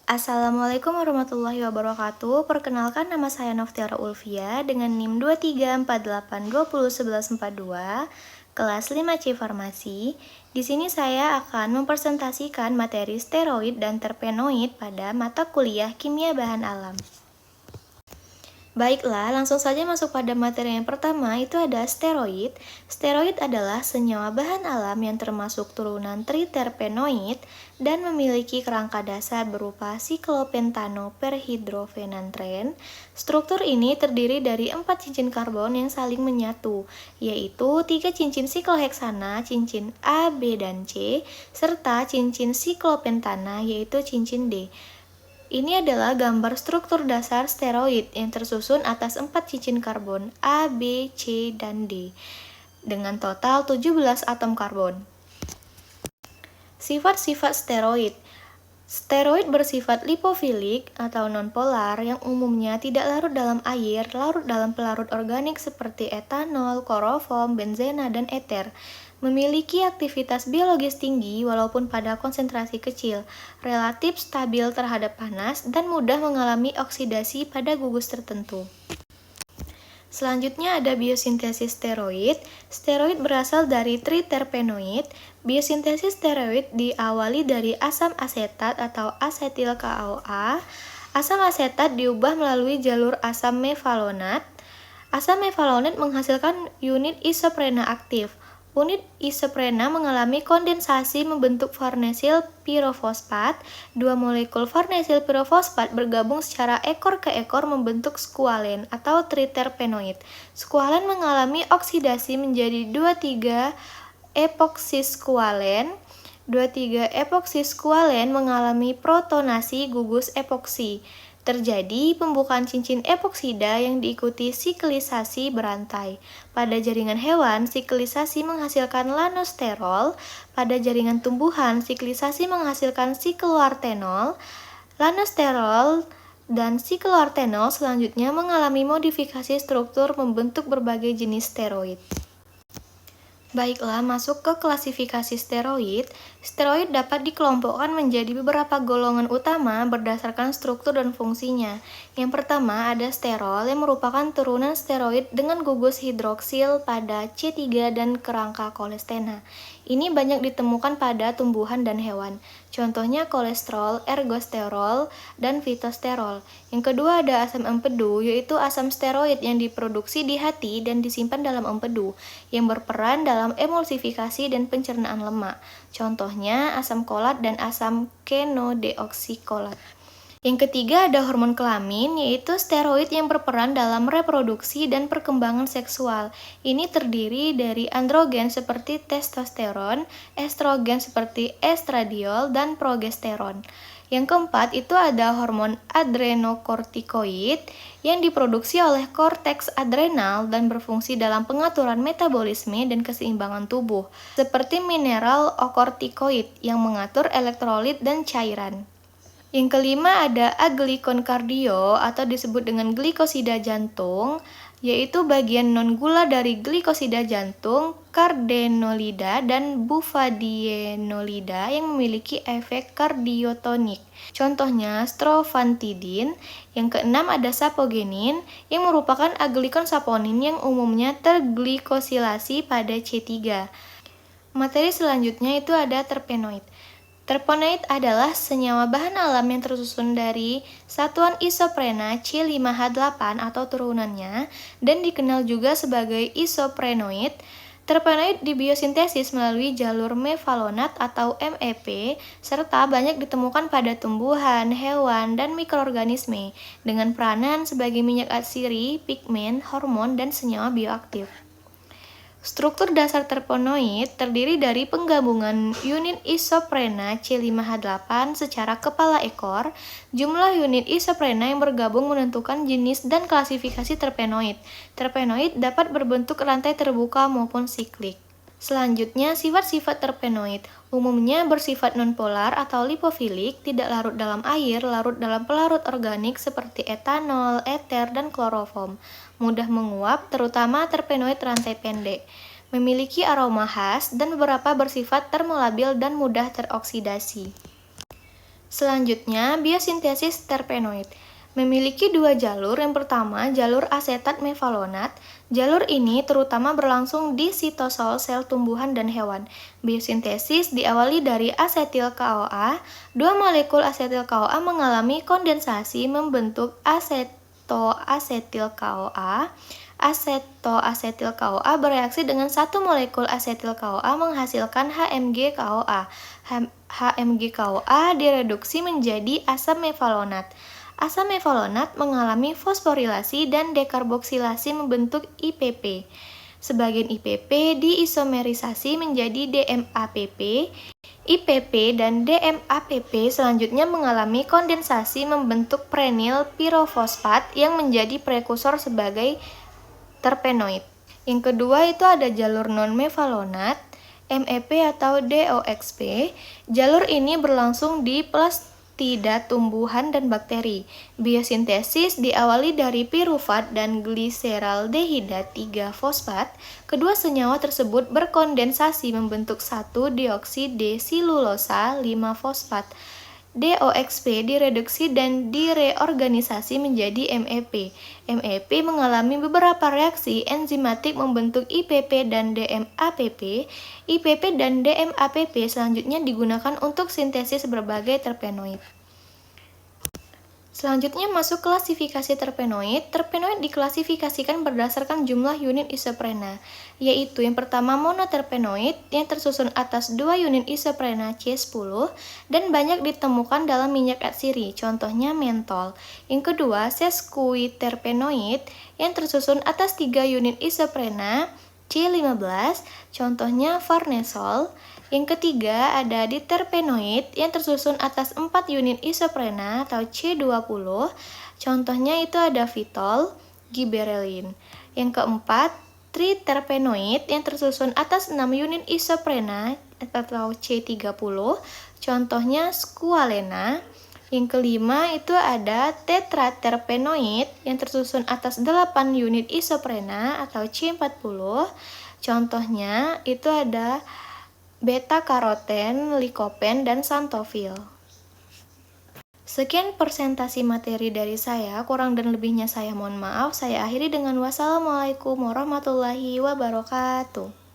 Assalamualaikum warahmatullahi wabarakatuh. Perkenalkan, nama saya Noftiara Ulfia dengan NIM 2348201142, kelas 5C Farmasi. Di sini saya akan mempresentasikan materi steroid dan terpenoid pada mata kuliah Kimia Bahan Alam. Baiklah, langsung saja masuk pada materi yang pertama, itu ada steroid. Steroid adalah senyawa bahan alam yang termasuk turunan triterpenoid dan memiliki kerangka dasar berupa siklopentanoperhidrofenantren. Struktur ini terdiri dari 4 cincin karbon yang saling menyatu, yaitu 3 cincin sikloheksana, cincin A, B, dan C, serta cincin siklopentana, yaitu cincin D. Ini adalah gambar struktur dasar steroid yang tersusun atas 4 cincin karbon A, B, C, dan D dengan total 17 atom karbon. Sifat-sifat steroid. Steroid bersifat lipofilik atau nonpolar yang umumnya tidak larut dalam air, larut dalam pelarut organik seperti etanol, kloroform, benzena, dan eter. Memiliki aktivitas biologis tinggi walaupun pada konsentrasi kecil, relatif stabil terhadap panas, dan mudah mengalami oksidasi pada gugus tertentu. Selanjutnya ada biosintesis steroid. Steroid berasal dari triterpenoid. Biosintesis steroid diawali dari asam asetat atau asetil CaOA. Asam asetat diubah melalui jalur asam mevalonat. Asam mevalonat menghasilkan unit isoprena aktif. Unit isoprena mengalami kondensasi membentuk farnesil pirofosfat. Dua molekul farnesil pirofosfat bergabung secara ekor ke ekor membentuk skualen atau triterpenoid. Skualen mengalami oksidasi menjadi 2,3-epoksiskualen. 2,3-epoksiskualen mengalami protonasi gugus epoksi. Terjadi pembukaan cincin epoksida yang diikuti siklisasi berantai. Pada jaringan hewan, siklisasi menghasilkan lanosterol. Pada jaringan tumbuhan, siklisasi menghasilkan sikloartenol. Lanosterol dan sikloartenol selanjutnya mengalami modifikasi struktur membentuk berbagai jenis steroid. Baiklah, masuk ke klasifikasi steroid. Steroid dapat dikelompokkan menjadi beberapa golongan utama berdasarkan struktur dan fungsinya. Yang pertama ada sterol yang merupakan turunan steroid dengan gugus hidroksil pada C3 dan kerangka kolestena. Ini banyak ditemukan pada tumbuhan dan hewan. Contohnya kolesterol, ergosterol, dan fitosterol. Yang kedua ada asam empedu, yaitu asam steroid yang diproduksi di hati dan disimpan dalam empedu, yang berperan dalam emulsifikasi dan pencernaan lemak. Contohnya asam kolat dan asam kenodeoksikolat. Yang ketiga ada hormon kelamin, yaitu steroid yang berperan dalam reproduksi dan perkembangan seksual. Ini terdiri dari androgen seperti testosteron, estrogen seperti estradiol, dan progesteron. Yang keempat itu ada hormon adrenokortikoid yang diproduksi oleh korteks adrenal dan berfungsi dalam pengaturan metabolisme dan keseimbangan tubuh, seperti mineral okortikoid yang mengatur elektrolit dan cairan. Yang kelima ada aglikonkardio atau disebut dengan glikosida jantung, yaitu bagian non-gula dari glikosida jantung, kardenolida dan bufadienolida yang memiliki efek kardiotonik. Contohnya strofantidin. Yang keenam ada sapogenin yang merupakan aglikon saponin yang umumnya terglikosilasi pada C3. Materi selanjutnya itu ada terpenoid. Terpenoid adalah senyawa bahan alam yang tersusun dari satuan isoprena C5H8 atau turunannya dan dikenal juga sebagai isoprenoid. Terpenoid dibiosintesis melalui jalur mevalonat atau MEP serta banyak ditemukan pada tumbuhan, hewan, dan mikroorganisme dengan peranan sebagai minyak atsiri, pigmen, hormon, dan senyawa bioaktif. Struktur dasar terpenoid terdiri dari penggabungan unit isoprena C5H8 secara kepala ekor. Jumlah unit isoprena yang bergabung menentukan jenis dan klasifikasi terpenoid. Terpenoid dapat berbentuk rantai terbuka maupun siklik. Selanjutnya, sifat-sifat terpenoid umumnya bersifat nonpolar atau lipofilik, tidak larut dalam air, larut dalam pelarut organik seperti etanol, eter, dan kloroform. Mudah menguap, terutama terpenoid rantai pendek. Memiliki aroma khas dan beberapa bersifat termolabil dan mudah teroksidasi. Selanjutnya, biosintesis terpenoid. Memiliki dua jalur. Yang pertama, jalur asetat mevalonat. Jalur ini terutama berlangsung di sitosol sel tumbuhan dan hewan. Biosintesis diawali dari asetil CoA. Dua molekul asetil CoA mengalami kondensasi membentuk asetoasetil CoA. Asetoasetil CoA bereaksi dengan satu molekul asetil CoA menghasilkan HMG CoA. HMG CoA direduksi menjadi asam mevalonat. Asam mevalonat mengalami fosforilasi dan dekarboksilasi membentuk IPP. Sebagian IPP diisomerisasi menjadi DMAPP. IPP dan DMAPP selanjutnya mengalami kondensasi membentuk prenyl pirofosfat yang menjadi prekursor sebagai terpenoid. Yang kedua itu ada jalur non-mevalonat, MEP atau DOXP. Jalur ini berlangsung di plastida tumbuhan dan bakteri. Biosintesis diawali dari pirufat dan gliseraldehida 3-fosfat. Kedua senyawa tersebut berkondensasi membentuk 1-deoksideselulosa 5-fosfat. DOXP direduksi dan direorganisasi menjadi MEP. MEP mengalami beberapa reaksi enzimatik membentuk IPP dan DMAPP. IPP dan DMAPP selanjutnya digunakan untuk sintesis berbagai terpenoid. Selanjutnya masuk klasifikasi terpenoid. Terpenoid diklasifikasikan berdasarkan jumlah unit isoprena, yaitu yang pertama monoterpenoid yang tersusun atas 2 unit isoprena C10 dan banyak ditemukan dalam minyak atsiri, contohnya mentol. Yang kedua sesquiterpenoid yang tersusun atas 3 unit isoprena C15, contohnya farnesol. Yang ketiga ada diterpenoid yang tersusun atas 4 unit isoprena atau C20, contohnya itu ada fitol, giberelin. Yang keempat, triterpenoid yang tersusun atas 6 unit isoprena atau C30, contohnya squalena. Yang kelima itu ada tetraterpenoid yang tersusun atas 8 unit isoprena atau C40, contohnya itu ada beta-karoten, likopen, dan santofil. Sekian presentasi materi dari saya, kurang dan lebihnya saya mohon maaf. Saya akhiri dengan wassalamualaikum warahmatullahi wabarakatuh.